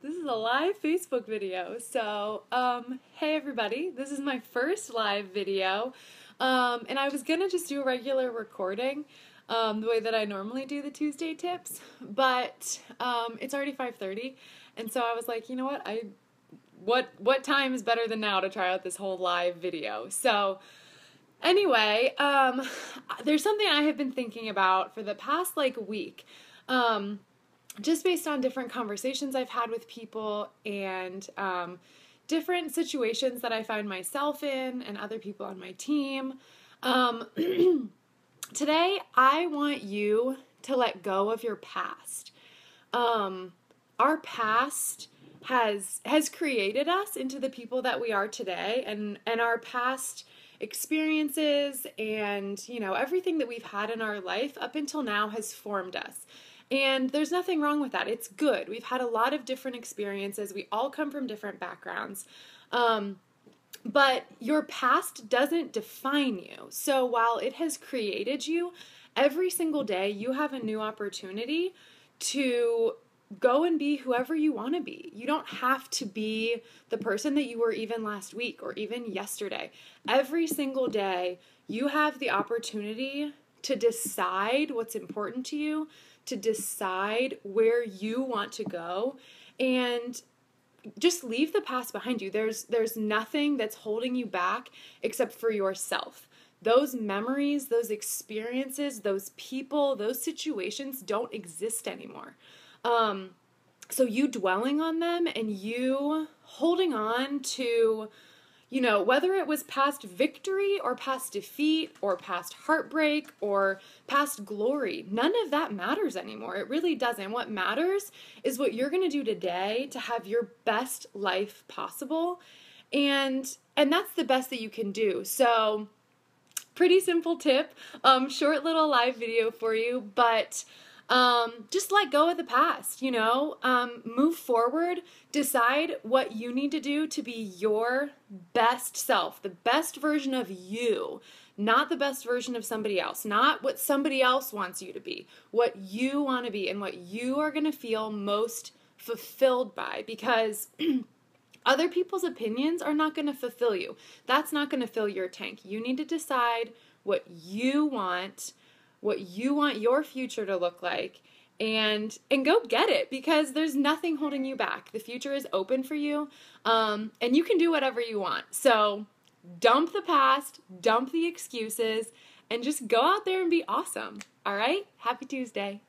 This is a live Facebook video. So, hey everybody, this is my first live video. And I was gonna just do a regular recording, the way that I normally do the Tuesday tips, but it's already 5:30, and so I was like, you know what, what time is better than now to try out this whole live video? So, anyway, there's something I have been thinking about for the past week. Just based on different conversations I've had with people and different situations that I find myself in and other people on my team. Today, I want you to let go of your past. Our past has created us into the people that we are today, and our past experiences and, everything that we've had in our life up until now has formed us. And there's nothing wrong with that. It's good. We've had a lot of different experiences. We all come from different backgrounds. But your past doesn't define you. So while it has created you, every single day you have a new opportunity to go and be whoever you want to be. You don't have to be the person that you were even last week or even yesterday. Every single day you have the opportunity to decide what's important to you, to decide where you want to go, and just leave the past behind you. There's nothing that's holding you back except for yourself. Those memories, those experiences, those people, those situations don't exist anymore. So you dwelling on them and you holding on to, whether it was past victory or past defeat or past heartbreak or past glory, none of that matters anymore. It really doesn't. What matters is what you're going to do today to have your best life possible. And that's the best that you can do. So pretty simple tip, short little live video for you, but just let go of the past, move forward, decide what you need to do to be your best self, the best version of you, not the best version of somebody else, not what somebody else wants you to be, what you want to be and what you are going to feel most fulfilled by, because other people's opinions are not going to fulfill you. That's not going to fill your tank. You need to decide what you want your future to look like, and go get it, because there's nothing holding you back. The future is open for you, and you can do whatever you want. So dump the past, dump the excuses, and just go out there and be awesome. All right? Happy Tuesday.